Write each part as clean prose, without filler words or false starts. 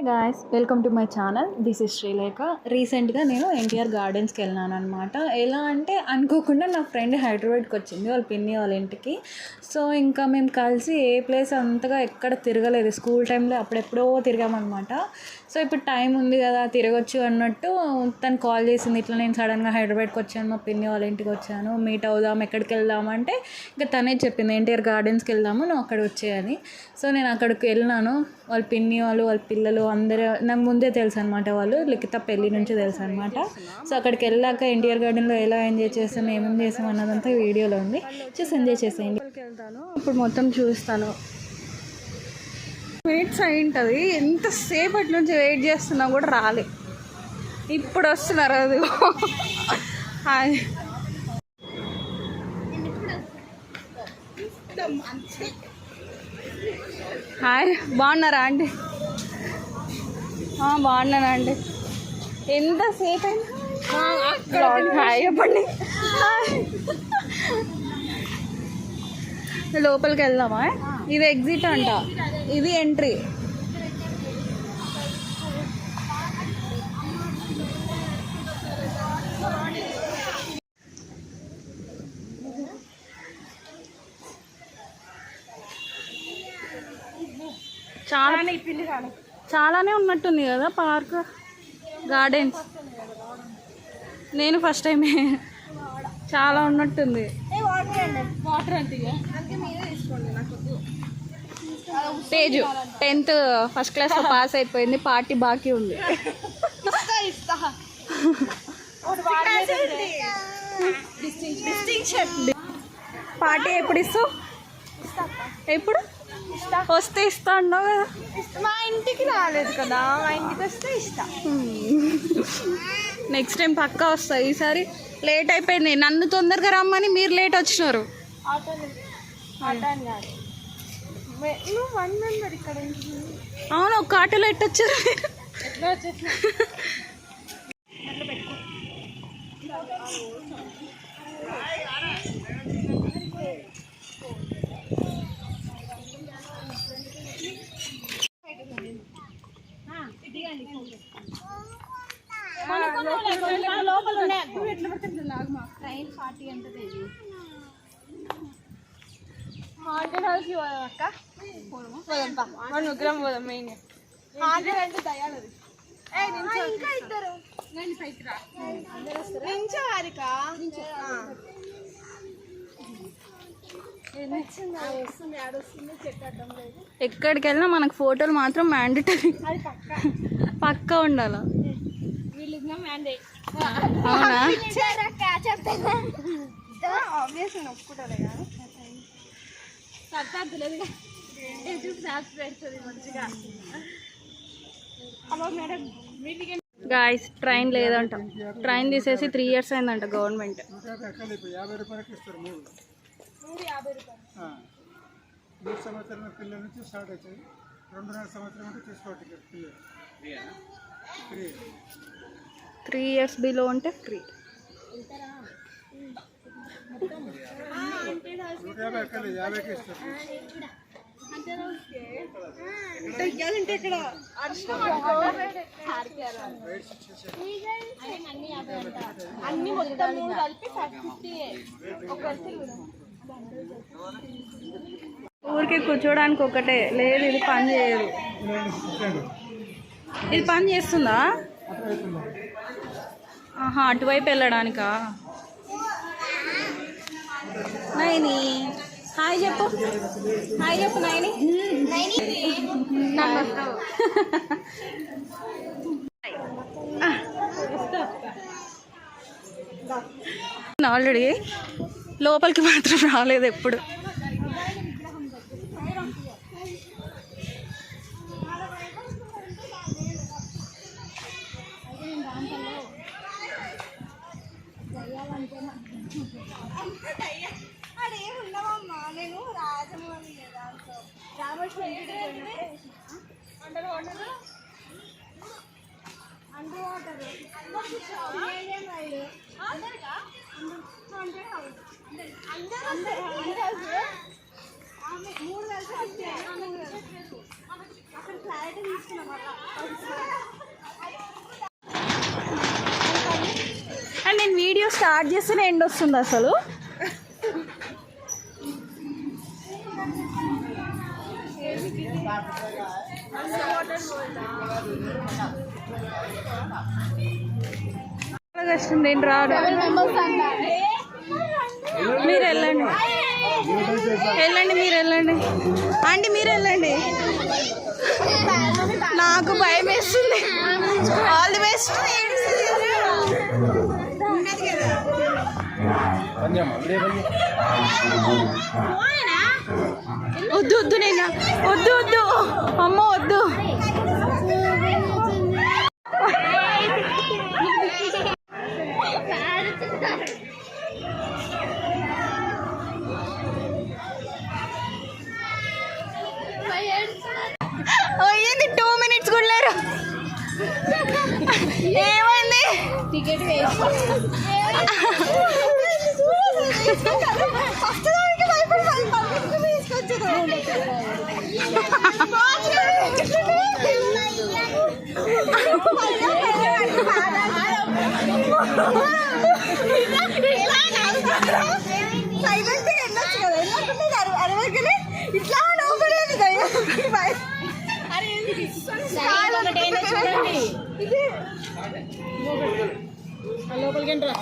Guys, welcome to my channel. This is Srilekha. రీసెంట్గా నేను ఎన్టీఆర్ గార్డెన్స్కి వెళ్ళినాను అనమాట. ఎలా అంటే అనుకోకుండా నా ఫ్రెండ్ హైదరాబాద్కి వచ్చింది వాళ్ళ పిన్ని వాళ్ళ ఇంటికి. సో ఇంకా మేము కలిసి ఏ ప్లేస్ అంతగా ఎక్కడ తిరగలేదు. స్కూల్ టైంలో అప్పుడెప్పుడో తిరిగామన్నమాట. సో ఇప్పుడు టైం ఉంది కదా తిరగచ్చు అన్నట్టు తను కాల్ చేసింది. ఇట్లా నేను సడన్గా హైదరాబాద్కి వచ్చాను, మా పిన్ని వాళ్ళ ఇంటికి వచ్చాను, మీట్ అవుదాం, ఎక్కడికి వెళ్దాం అంటే ఇంకా తనే చెప్పింది ఎన్టీఆర్ గార్డెన్స్కి వెళ్దాము, నువ్వు అక్కడ వచ్చేయని. సో నేను అక్కడికి వెళ్ళినాను. వాళ్ళ పిన్ని వాళ్ళు, వాళ్ళ పిల్లలు అందరూ నాకు ముందే తెలుసు అనమాట. వాళ్ళు లిఖిత పెళ్ళి నుంచి తెలుసు అనమాట. సో అక్కడికి వెళ్ళాక ఎన్టీఆర్ గార్డెన్లో ఎలా ఎంజాయ్ చేస్తాం, ఏమేమి చేస్తాం అన్నదంతా వీడియోలో ఉంది. చూసి ఎంజాయ్ చేసేయండి. వెళ్తాను ఇప్పుడు మొత్తం చూస్తాను. మినిట్స్ అయి ఉంటుంది. ఎంతసేపటి నుంచి వెయిట్ చేస్తున్నా కూడా రాలే. ఇప్పుడు వస్తున్నారు. అది హాయ్, హాయ్, బాగున్నారా అండి? బాగున్నానా అండి? ఎంతసేపు అయినా హాయ్ చెప్పండి. లోపలికి వెళ్దామా? ఇది ఎగ్జిట్ అంట, ఇది ఎంట్రీ. చాలానే ఉన్నట్టుంది కదా పార్క్, గార్డెన్స్. నేను ఫస్ట్ టైమే, చాలా ఉన్నట్టుంది. తేజు 10th ఫస్ట్ క్లాస్లో పాస్ అయిపోయింది. పార్టీ బాకీ ఉంది. పార్టీ ఎప్పుడు ఇస్తావు? ఎప్పుడు వస్తే ఇస్తా అన్నావు కదా. మా ఇంటికి రాలేదు కదా, మా ఇంటికి వస్తే ఇస్తా. నెక్స్ట్ టైం పక్కా వస్తా. ఈసారి లేట్ అయిపోయింది. నన్ను తొందరగా రమ్మని మీరు లేట్ వచ్చినారు. అవును, ఒక ఆటోలో ఎట్టొచ్చారు. హాంటెడ్ హౌస్ అక్క పోదాం. మన ముగ్గురం పోదాం. మెయిన్ హాంటెడ్ అంటే దయాలు. ఇంకా ఇద్దరు నించో హారిక. ఎక్కడికి వెళ్ళినా మనకు ఫోటోలు మాత్రం మ్యాండేటరీ, పక్కా ఉండాలా. అవునా? ఒప్పుకుంటారే కానీ గాయస్, ట్రైన్ లేదంట. ట్రైన్ తీసేసి 3 years అయిందంట గవర్నమెంట్. 3 సంవత్సరాల పిల్లల నుంచి స్టార్ట్ అవుతుంది. 2.5 సంవత్సరం అంటే తీసుకోవాలి. 3 years బిలో ఉంటే ఫ్రీ. 50కి ఇస్తారు. అన్ని మొత్తం కలిపి 50. ఊరికి కూర్చోడానికి ఒకటే లేదు, ఇది పని చేయదు. ఇది పని చేస్తుందా? అటువైపు వెళ్ళడానికా? నైని హాయ్ చెప్పు, హాయ్ చెప్పు నైని. ఆల్రెడీ లోపలికి మాత్రం రాలేదు ఎప్పుడు. అదేముండవమ్మా, నేను రాజమౌళి కదా. అండర్ వాటర్ మూడు కలిసి అక్కడ క్లారిటీ తీసుకున్నాం. అండ్ నేను వీడియో స్టార్ట్ చేస్తేనే ఎండ్ వస్తుంది అసలు. కష్టం నేను రాడు. మీరు వెళ్ళండి మీరు వెళ్ళండి ఆంటీ, మీరు వెళ్ళండి. నాకు భయం వేస్తుంది. All the best. వద్దు వద్దు, నేను వద్దు వద్దు, అమ్మ వద్దు. అయ్యింది 2 minutes కూడా లేరు. ఏమైంది? టికెట్ ఇట్లా లోపలికి రా.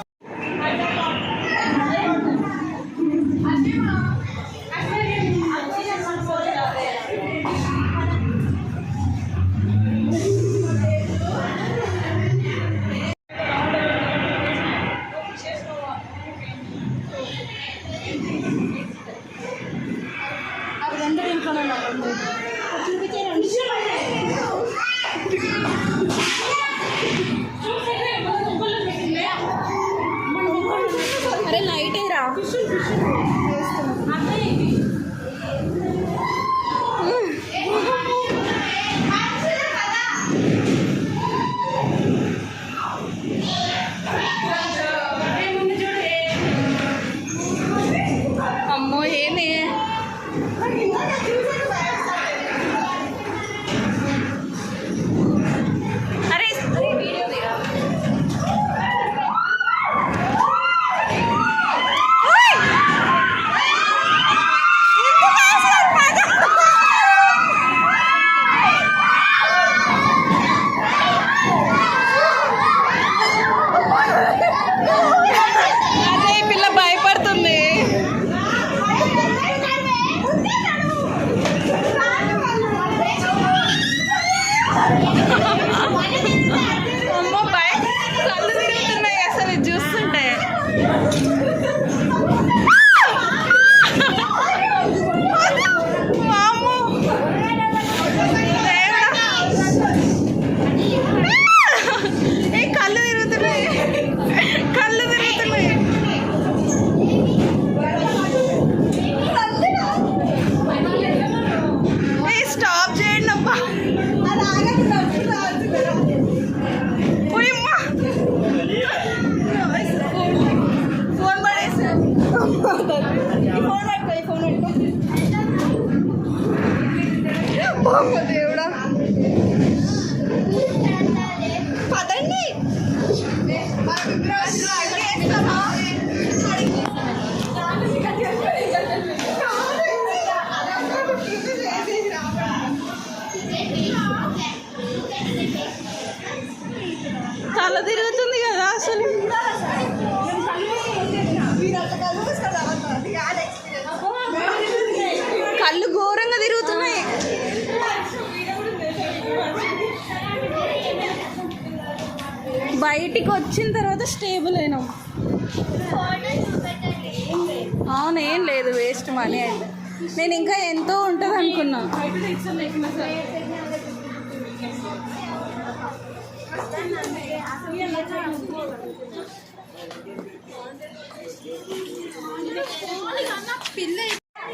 అరే లైట్ రా. అమ్మో ఏంది? అరే వీడియో దిగా. అమ్మో భయం, కళ్ళు తిరుగుతున్నాయి అసలు చూస్తుంటే. కళ్ళు తిరుగుతున్నాయి, కళ్ళు తిరుగుతున్నాయి. స్టాప్ చేయండి అబ్బా. ఫోన్ పడేసి దేవుడా. పదండి. తల తిరుగుతుంది కదా అసలు. కళ్ళు ఘోరంగా తిరుగుతున్నాయి. బయటికి వచ్చిన తర్వాత స్టేబుల్ అయినాం. అవును, ఏం లేదు, వేస్ట్ మనీ అయితే. నేను ఇంకా ఎంతో ఉంటుంది అనుకున్నా.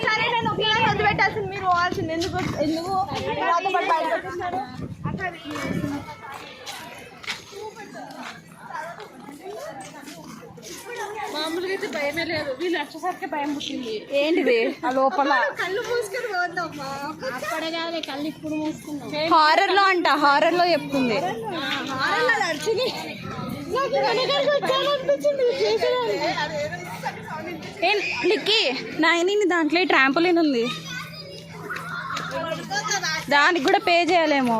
సరే నేను ఒకసారి వదిలిపెట్టాల్సింది, మీరు పోవాల్సింది. ఎందుకు నాతో పాటు బయటకు వచ్చేసినారు? మామూలుగా అయితే భయమే లేదు, వీళ్ళు వచ్చేసరికి భయం పుట్టింది. ఏంటిది ఆ లోపల కళ్ళు మూసుకొని పోతామ్మా. అక్కడే కాదు కళ్ళు ఇప్పుడు మూసుకున్నాం. హారర్ లో అంట, హారర్ లో చెప్తుంది. లిక్కి నాయని దాంట్లో ట్రాంపోలిన్ ఉంది, దానికి కూడా పే చేయాలేమో.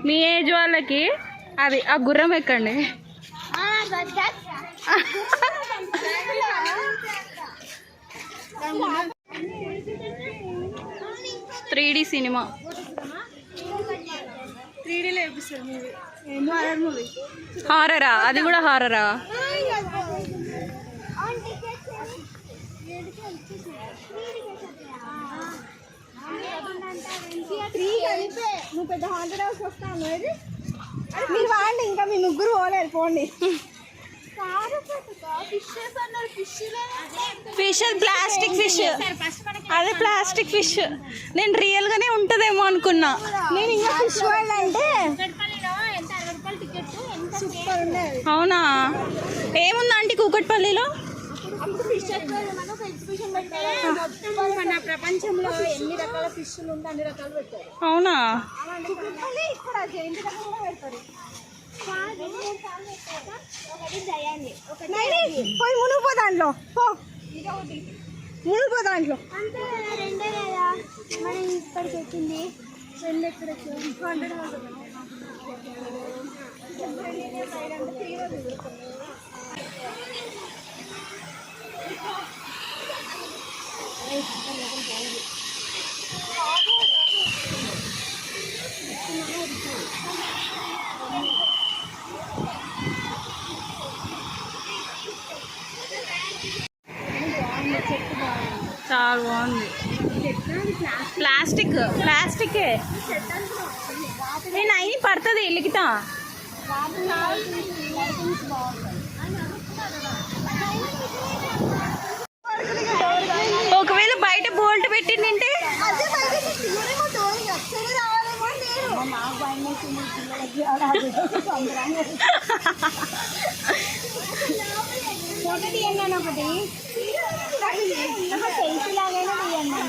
మీ ఏజ్ వాళ్ళకి అది ఆ గుర్రం ఎక్కండి. 3D సినిమా 3Dలో వేపిస్తారు మూవీ, హారర్ మూవీ. హారరా? అది కూడా హారరా? నువ్వు పెద్ద హాంటెడ్ హౌస్ వస్తాను. మీరు వాడండి, ఇంకా మీ ముగ్గురు పోలేరు, పోండి. ఫిష్ ప్లాస్టిక్ ఫిష్, అదే ప్లాస్టిక్ ఫిష్. నేను రియల్ గానే ఉంటదేమో అనుకున్నా. నేను ఇంకా ఫిష్ వరల్డ్ అంటే సూపర్ ఉండేది. అవునా? ఏముందా ఆంటీ కూకట్పల్లిలో? మన ప్రపంచంలో ఎన్ని రకాల ఫిష్లు ఉంటే అన్ని రకాలు పెట్టారు. అవునా? ఇక్కడ జైంట్ రకంగా పెడతారు. పోయి మునుగు పో దాంట్లో, పో మునుగు పో దాంట్లో. అంటే రెండే కదా మనం ఇక్కడికి వచ్చింది, రెండు ఎక్కడ చాలా బాగుంది. ప్లాస్టిక్ ప్లాస్టికే. నేను అయిన పడుతుంది లిఖితా. ఒకవేళ బయట బోల్ట్ పెట్టి నింటే ఫోటో తీయండి ఒకటి, సెల్ఫీ లాగైనా తీయండి.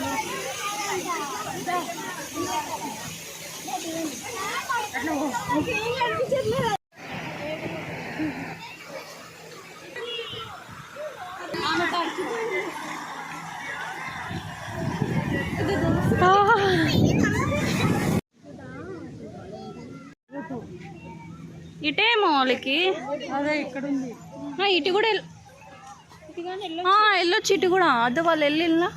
ఇటే మౌలికి అదే ఇక్కడ ఉంది. ఇటు కూడా వెళ్ళొచ్చు, ఇటు కూడా. అదే వాళ్ళు వెళ్ళినా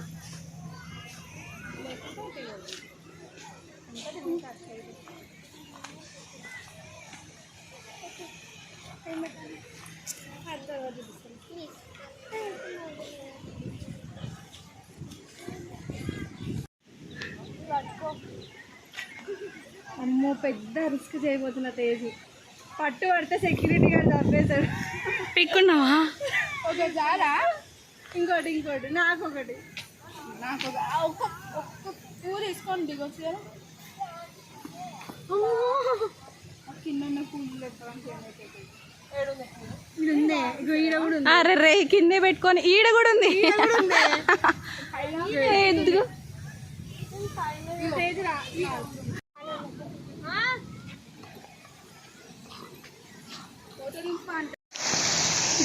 అమ్మో పెద్ద రిస్క్ చేయబోతున్న తేజు. పట్టు పడితే సెక్యూరిటీ గార్డ్ తప్పేశాడు. పిక్కున్నావా? ఒకసారా ఇంకోటి ఇంకోటి నాకొకటి ఒక్క పూలు తీసుకొని దిగొచ్చు కదా. కింద పూలు పెట్టడానికి ఈడ కూడా ఉంది. అరే రే కిందే పెట్టుకొని ఈడ కూడా ఉంది. ఎందుకు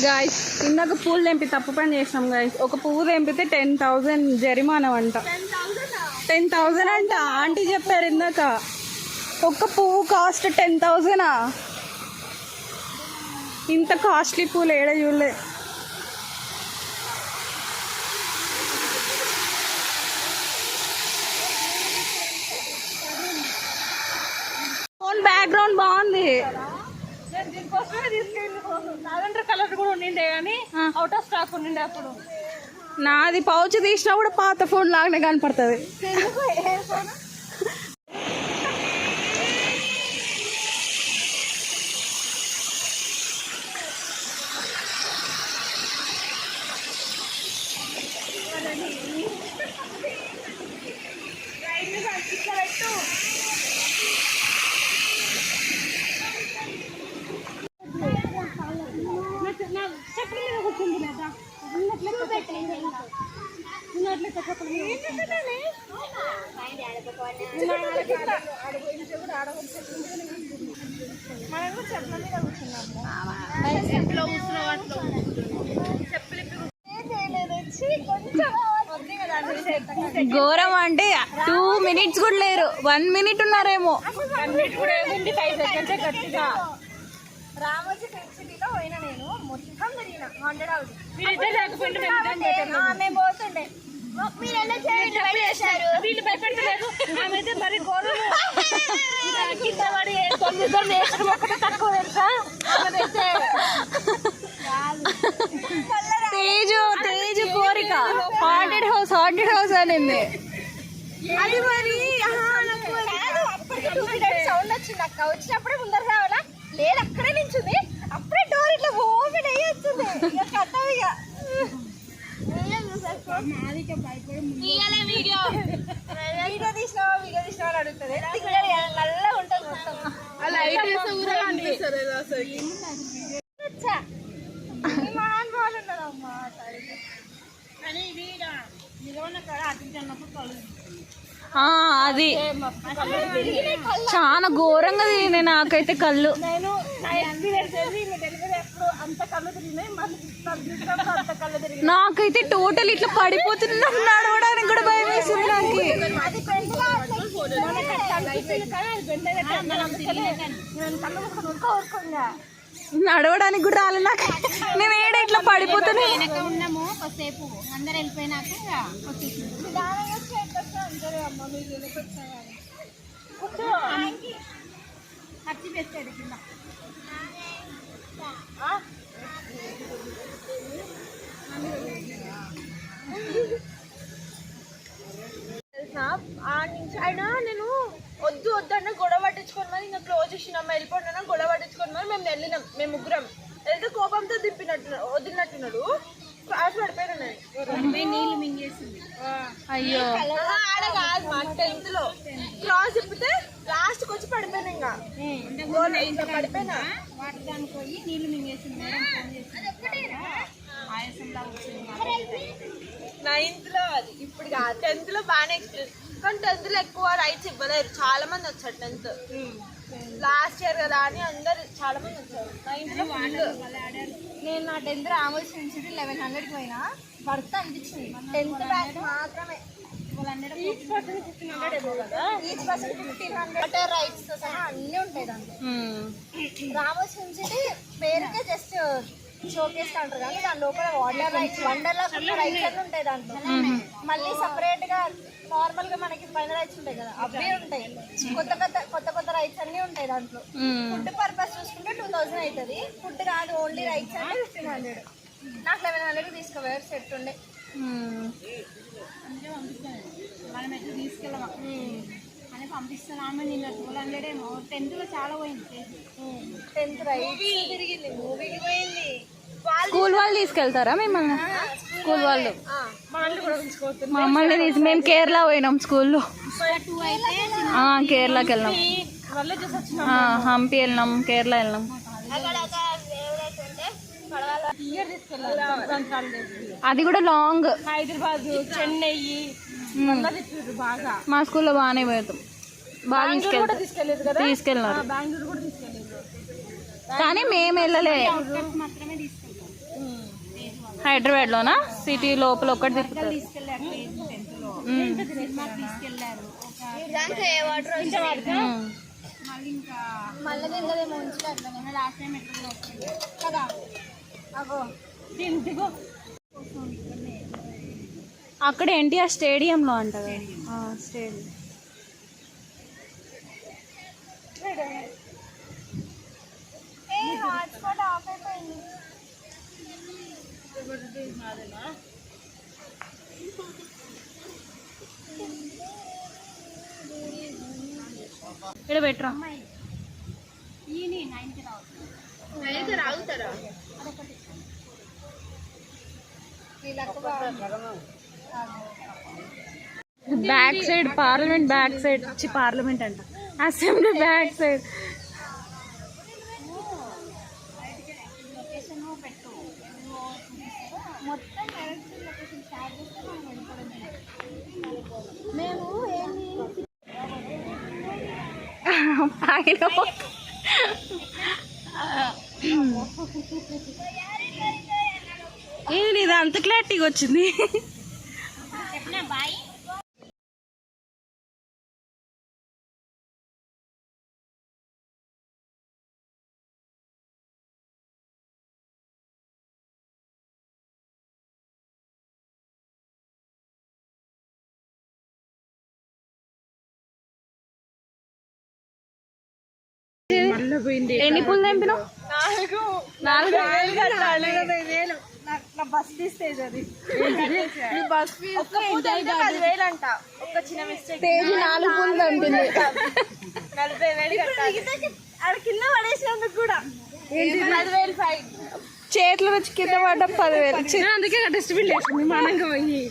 గాయస్? ఇందాక పూలు తెంపి తప్పు పని చేసినాం గాయస్. ఒక పువ్వు తెంపితే 10,000 జరిమానా అంట. 10,000 అంట. ఆంటీ చెప్పారు ఇందాక. ఒక్క పువ్వు కాస్ట్ 10,000. ఇంత కాస్ట్లీ పూలు ఏడ చూడలే. ఫోన్ బ్యాక్గ్రౌండ్ బాగుంది. దీనికోసమే తీసుకెళ్ళి లావెండర్ కలర్ కూడా ఉండిండే కానీ అవుట్ ఆఫ్ స్టాక్ ఉండిండే అప్పుడు. నాది పౌచ్ తీసినా కూడా పాత ఫోన్ లాగానే కనపడుతుంది. ఇట్లా పెట్టు. చెప్పు మీద కూర్చుంది లేదా ఘోరం అంటే 2 minutes కూడా లేరు, 1 minute ఉన్నారేమో. రామోజీ ఫిల్మ్ సిటీలో పోయినా నేను మొత్తం తిరిగిన 100 హౌస్ మేము పోతుండే మీరు చేశారు వీళ్ళు భయపెట్టలేదు ఆమెతే మరి ఘోరము కింద పడి ఒక్కటే తక్కువ తెలుసా తేజు కోరిక హాంటెడ్ హౌస్ అనింది. అది మరి సౌండ్ వచ్చింది అక్క, వచ్చినప్పుడే ముందర రావాలా లేదు అక్కడే నించుంది, అప్పుడే డోర్ ఇట్లా ఓపెన్ అయ్యి వచ్చింది కట్టవిగా వీడియో తీసినావా అని అడుగుతుంది. నల్ల ఉంటుంది మొత్తం మహానుభావులు ఉన్నారు అమ్మా. కానీ ఇది నిజమైన కాడ అటు అన్నప్పుడు కలుగు అది చాలా ఘోరంగా తిరిగినాయి నాకైతే కళ్ళు. నేను ఎప్పుడు అంత కళ్ళు తిరిగినాయి అంత కళ్ళు తిరిగి నాకైతే టోటల్ ఇట్లా పడిపోతున్నా, నడవడానికి కూడా భయం వేసింది నాకు. నడవడానికి కూడా రాలే నాకు, నేను ఏడ ఇట్లా పడిపోతున్నా. ఉన్నాము కొద్దిసేపు అందరు వెళ్ళిపోయినాక ఖర్చు పెట్టాడు కింద అయినా నేను వద్దు అన్న గొడవ పట్టించుకొని మరి ఇంకా క్లోజ్ చేసినాం వెళ్ళిపోయినా గొడవ పట్టించుకొని మరి మేము వెళ్ళినాం. మేము ముగ్గురం వెళ్తే కోపంతో వదిలినట్టున్నాడు. క్లాస్ పడిపోయినా నీళ్ళు మింగేసింది. అయ్యో ఆడ కాదు మా 10th లో క్లాస్ తిప్పితే లాస్ట్ కి వచ్చి పడిపోయినా ఇంకా పడిపోయినా వాటర్ దానికి పోయి నీళ్ళు మింగేసింది. మేడం ఫోన్ చేసి ఆయాసంలా వచ్చింది 9th లో, అది ఇప్పుడు కాదు 10th లో బాగానే ఎక్స్పీరియన్స్. కానీ 10th లో ఎక్కువ రైట్స్ ఇవ్వలేరు, చాలా మంది వచ్చారు 10th లాస్ట్ ఇయర్ కదా అని అందరు చాలా మంది వచ్చారు. 9th లో నేను నా 10th రామోజీ ఫిల్మ్ సిటీ 1100కి పోయినా వర్త్ అనిపించింది. 10th బ్యాచ్ మాత్రమే ఈచ్ పర్సన్ 1500 ఏమో కదా, ఈచ్ పర్సన్ 1500 వాటర్ రైట్స్ తో సహా అన్నీ ఉంటాయి దాంట్లో. రామోజీ ఫిల్మ్ సిటీ పేరుకే జస్ట్ షోకేస్ అంటారు కానీ దాని లోపల వాటర్ రైట్స్ వండర్లా రైట్స్ అన్నీ ఉంటాయి దాంట్లో. మళ్ళీ సపరేట్ గా నార్మల్ గా మనకి పైన రైట్స్ ఉంటాయి కదా అవి ఉంటాయి. కొత్త రైట్స్ అన్ని ఉంటాయి దాంట్లో. ఫుడ్ పర్పస్ చూసుకుంటే 2000 అవుతుంది. ఫుడ్ కాదు ఓన్లీ రైట్స్ అంటే 1500. నాకు 1100 తీసుకోవాలి సెట్ ఉండే. మనం ఎట్లా తీసుకెళ్ళాం అని పంపిస్తున్నాము. నిన్న 1200 ఏమో 10th లో చాలా పోయింది. 10th రైట్ తిరిగింది, మూవీకి పోయింది. స్కూల్ వాళ్ళు తీసుకెళ్తారా మిమ్మల్ని? స్కూల్ వాళ్ళు కూడా మమ్మల్ని మేము కేరళ పోయినాం స్కూల్లో. కేరళకి వెళ్ళినాం, హంపి వెళ్ళినాం, కేరళ వెళ్ళినాం. అది కూడా లాంగ్. హైదరాబాద్, చెన్నై బాగా మా స్కూల్లో బాగానే పోతాం, బాగా తీసుకెళ్ళినారు. బెంగళూరు కూడా తీసుకెళ్ళలేదు కానీ మేము వెళ్ళలే. హైదరాబాద్ లోనా సిటీ లోపల ఒక్కటి తిప్పుతారు. అక్కడ ఎన్టీఆర్ స్టేడియంలో అంట కదా, స్టేడియం. హాట్స్పాట్ ఆఫ్ అయిపోయింది. ఇక్కడ పెట్టరా రాగుతారా back side parliament back side parliament అంట అసెంబ్లీ బ్యాక్ సైడ్. మేము ఏంది పైన ఏంది ఇది అంత క్లారిటీగా వచ్చింది. ఎన్ని పూలు తెంపినావు? 4,000 కట్టాలి. 40,000 నా బస్ తీస్తేజ్ అది బస్ ఫీజు 10,000 అంట. ఒక్క చిన్న మిస్టేక్ 4 పూలు తెంపింది. 40,000 కట్టాలి. ఆడ కింద పడేసినందుకు కూడా 10,000 ఫైన్. చేతుల నుంచి కింద పడ్డ 10,000. అందుకే డస్ట్బిన్ వేసింది మానంగా పోయి.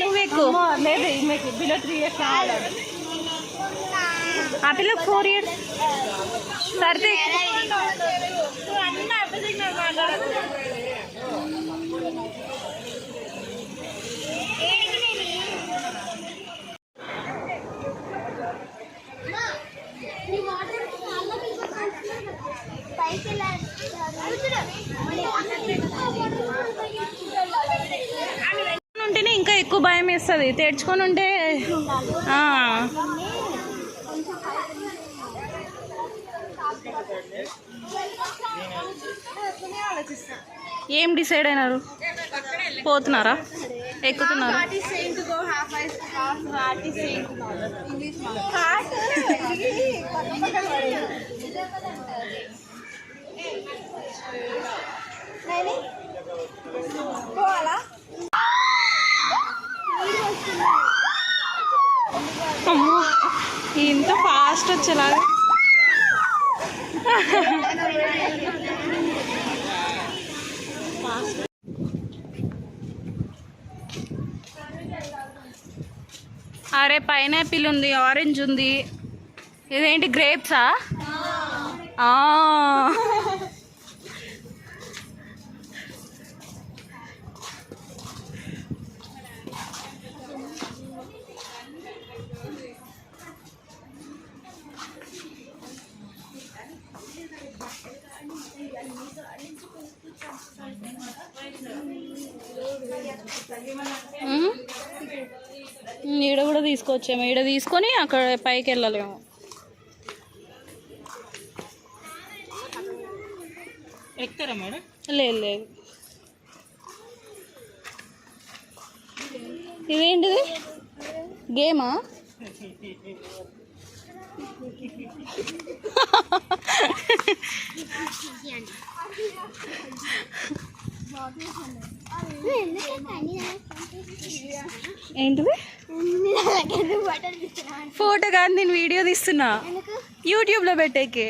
నువ్వు ఎక్కువ లేదు మీకు బిలో 3 years కావాలి. ఆ పిల్లకి 4 years. సరే ఉంటేనే ఇంకా ఎక్కువ భయం వేస్తుంది. తెచ్చుకొని ఉంటే ఏం డిసైడ్ అయినారు? పోతున్నారా? ఎక్కుతున్నారా? అమ్మో ఇంత ఫాస్ట్ వచ్చేలాగా. అరే పైనాపిల్ ఉంది, ఆరెంజ్ ఉంది. ఇదేంటి గ్రేప్సా? ఈడ కూడా తీసుకొచ్చాము. ఈడ తీసుకొని అక్కడ పైకి వెళ్ళలేము. ఎక్కుతారా మేడం? లేదు లేదు. ఇదేంటిది? గేమా? ఏంటిది? ఫోటో కాదు, నేను వీడియో తీస్తున్నా యూట్యూబ్లో పెట్టేకి.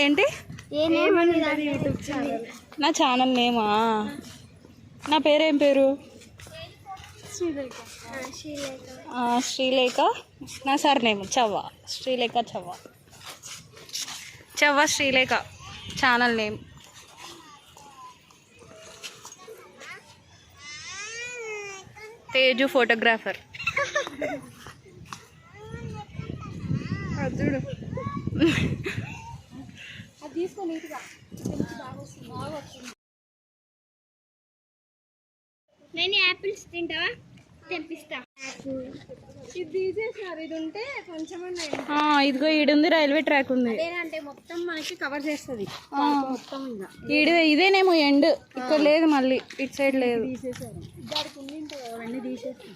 ఏంటి నా ఛానల్ నేమా? నా పేరేం పేరు? శ్రీలేఖ. నా sir name Chavva. Srilekha Chavva. Chavva Srilekha channel name. Teju photographer. చూడు నేను యాపిల్స్ తింటావా? తెప్పిస్తా. ఇది తీసేసినారు, ఇది ఉంటే కొంచెం ఇదిగో ఈడుంది రైల్వే ట్రాక్ ఉంది. అంటే మొత్తం మనకి కవర్ చేస్తుంది మొత్తం. ఇదేనేమో ఎండ్, ఇక్కడ లేదు, మళ్ళీ ఇటు సైడ్ లేదు. తీసేసారు దానికి ఉంది, అవన్నీ తీసేసారు.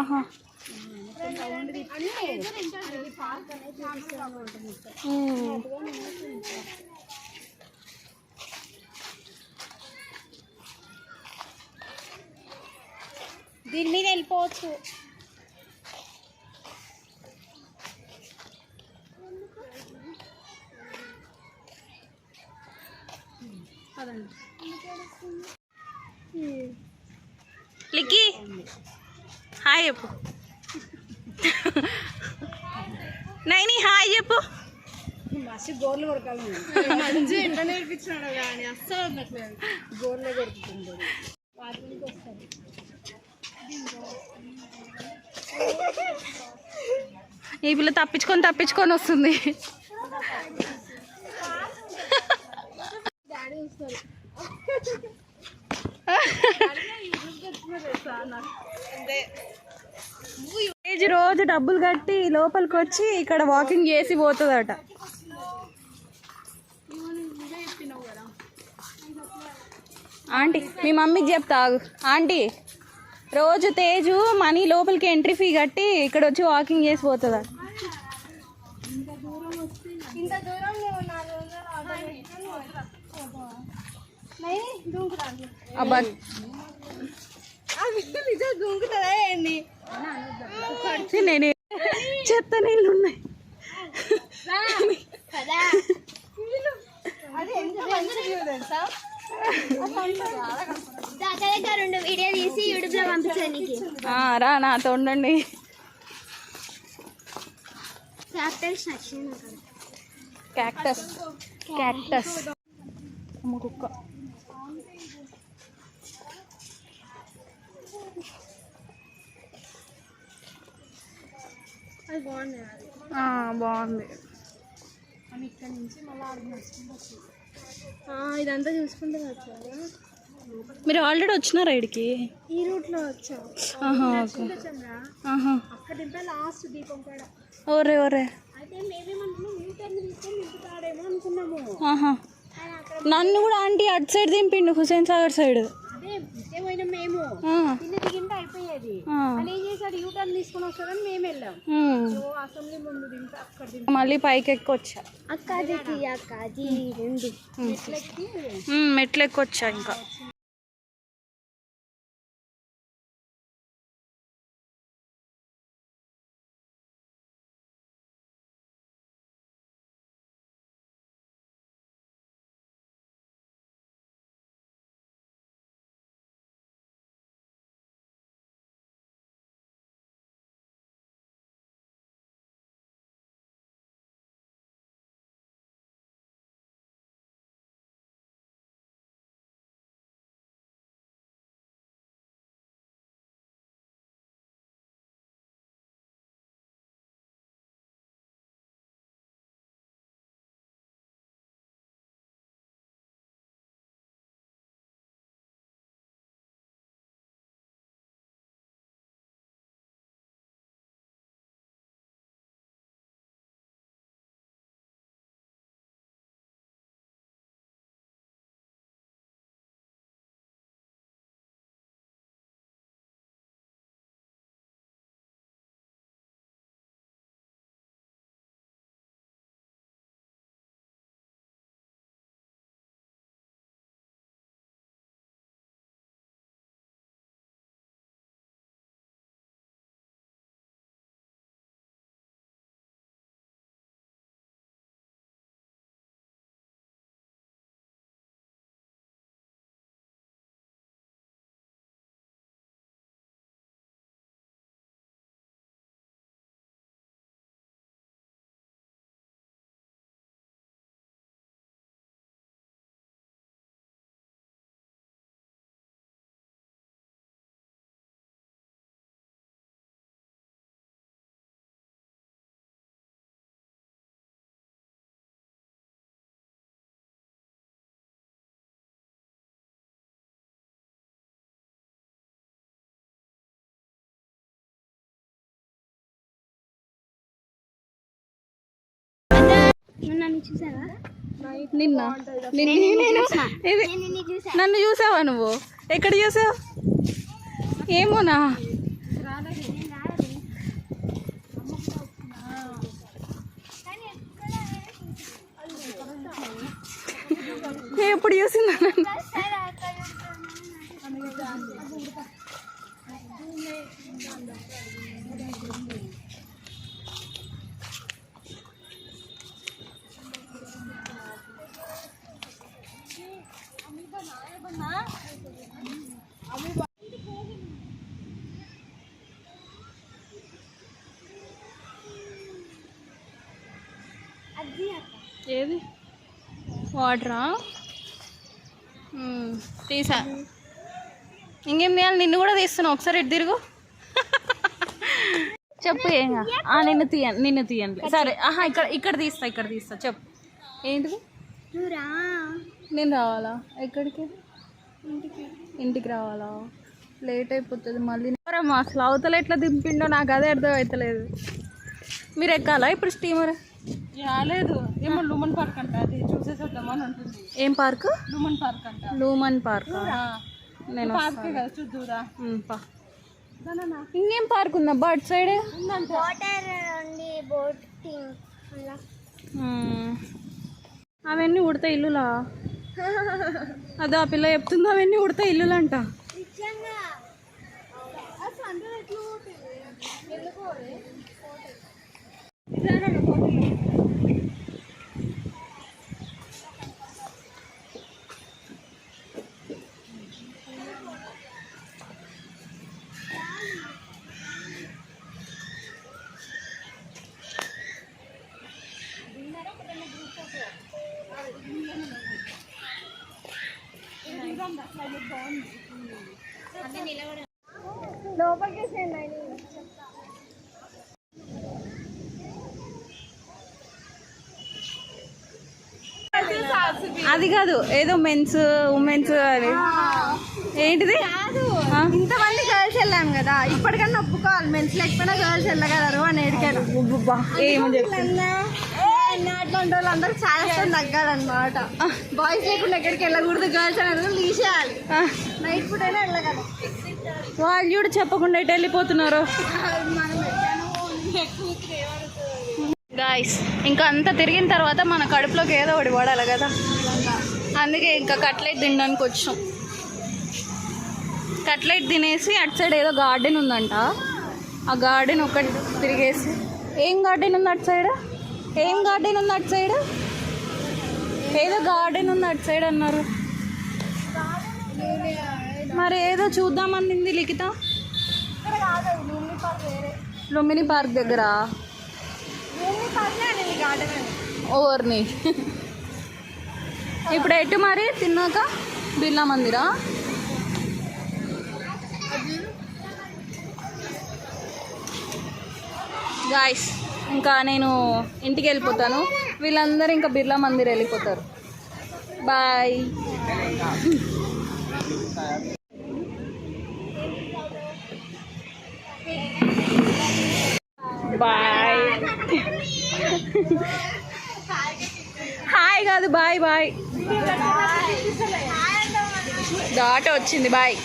ఆహా. దీని మీద వెళ్ళిపోవచ్చు. లిక్కి హాయ్ చెప్పు. నైని హాయ్ చెప్పు. మస్తు గోర్లు కొడకాలి, మంచి ఎండ నేర్పించినాడు కానీ అస్సలు ఉండట్లేదు, గోర్లే కొడుతుంది. వాటికి వస్తుంది. ఈ పిల్ల తప్పించుకొని వస్తుంది. డాడీ వస్తారు. రోజు డబ్బులు కట్టి లోపలికి వచ్చి ఇక్కడ వాకింగ్ చేసి పోతుందట. ఆంటీ మీ మమ్మీకి చెప్తా ఆగు. ఆంటీ రోజు తేజు మనీ లోపలికి ఎంట్రీ ఫీ కట్టి ఇక్కడ వచ్చి వాకింగ్ చేసి పోతుందట. ఇంత దూరం అబ్బా నిజం దూకుతుందా ఏంది? నేనే చెత్త నీళ్ళు ఉన్నాయి. అది ఎంత మంచి వ్యూ తెలుసా? దగ్గర 2 వీడియో తీసి యూట్యూబ్ లో పంపించాను నీకు. రా నాతో ఉండండి. క్యాక్టస్ నచ్చింది నాకు. క్యాక్టస్ అమ్మ కుక్క. అది బాగుంది. బాగుంది. అని ఇక్కడ నుంచి మళ్ళీ ఇదంతా చూసుకుంటే వచ్చారా? మీరు ఆల్రెడీ వచ్చినారా ఇడికి? ఈ రూట్ లో వచ్చాం. అక్కడ దింపే లాస్ట్ దీపం కూడా. ఓరే అయితే మేమేమనుకున్నాం యూ టర్న్ తీసుకొని దింపుతాడేమో అనుకున్నాము. నన్ను కూడా ఆంటీ అటు సైడ్ దింపిండు, హుసేన్ సాగర్ సైడ్. అదే ఇదే పోయినాం మేము. కింద దిగింటే అయిపోయేది. అని ఏం చేశాడు, యూ టర్న్ తీసుకొని వస్తాడని మేము వెళ్ళాం. అసెంబ్లీ ముందు దింపి అక్కడ మళ్ళీ పైకి ఎక్కొచ్చా. అక్కది మెట్లు ఎక్కొచ్చా ఇంకా. చూసావా? నిన్న నన్ను చూసావా నువ్వు? ఎక్కడ చూసావు? ఏమోనా? ఎప్పుడు చూసిందా నన్ను? ఏది వాటరా? తీసా. ఇంకేం తీయాలి? నిన్ను కూడా తీస్తున్నావు. ఒకసారి ఎటు తిరుగు. చెప్పు. ఏంగా నిన్ను తీయండి. సరే. ఇక్కడ తీస్తా. చెప్పు ఏంటిది? నేను రావాలా? ఎక్కడికి? ఇంటికి రావాలా? లేట్ అయిపోతుంది మళ్ళీ. మా అసలు అవతల ఎట్లా దింపిండో నాకు అదే అర్థం అవుతలేదు. మీరు ఎక్కాలా ఇప్పుడు స్టీమర్? రాలేదు. ఏమో లూమన్ పార్క్ అంట, అది చూసేసొద్దామని ఉంటుంది. ఏం పార్క్? లూమన్ పార్క్ అంట. లూమన్ పార్క్. నేను పార్కే కదా, చూద్దురా. ఇంకేం పార్క్ ఉందబ్బా అటు సైడ్? వాటర్ ఉంది, బోటింగ్. అవన్నీ ఉడతా ఇల్లులా? అదే ఆ పిల్ల చెప్తుంది, అవన్నీ ఉడతా ఇల్లులు అంట. అది కాదు, ఏదో మెన్స్ ఉమెన్స్ అని. ఏంటిది? ఇంతమంది గర్ల్స్ వెళ్ళాం కదా, ఇప్పటికన్నా ఒప్పుకోవాలి. మెన్స్ లేకపోయినా గర్ల్స్ వెళ్ళగలరు అని ఎడికాను. ఏమని చెప్పి అట్లాంటి వాళ్ళందరూ చాలా తగ్గాలన్నమాట. బాయ్స్ లేకుండా ఎక్కడికి వెళ్ళకూడదు, గర్ల్స్ అనేది తీసేయాలి. నైట్ పూట అయినా వెళ్ళగలరు. వాళ్ళు కూడా చెప్పకుండా ఎటు వెళ్ళిపోతున్నారు. గాయస్ ఇంకా అంతా తిరిగిన తర్వాత మన కడుపులోకి ఏదో ఒకటి పడాలి కదా, అందుకే ఇంకా కట్లెట్ తినడానికి వచ్చాం. కట్లెట్ తినేసి అటు సైడ్ ఏదో గార్డెన్ ఉందంట, ఆ గార్డెన్ ఒకటి తిరిగేసి. ఏం గార్డెన్ ఉంది అటు సైడ్? ఏం గార్డెన్ ఉంది అటు సైడ్? ఏదో గార్డెన్ ఉంది అటు సైడ్ అన్నారు. మరి ఏదో చూద్దామనింది లిఖిత. లుంబిని పార్క్ దగ్గర ఓవర్ని. ఇప్పుడు ఎటు మరి తిన్నాక? బిర్లా మందిరా? గాయస్ ఇంకా నేను ఇంటికి వెళ్ళిపోతాను, వీళ్ళందరూ ఇంకా బిర్లా మందిర్ వెళ్ళిపోతారు. బాయ్. బాయ్. హాయ్ కాదు, బాయ్ బాయ్. డాట్ వచ్చింది. బాయ్.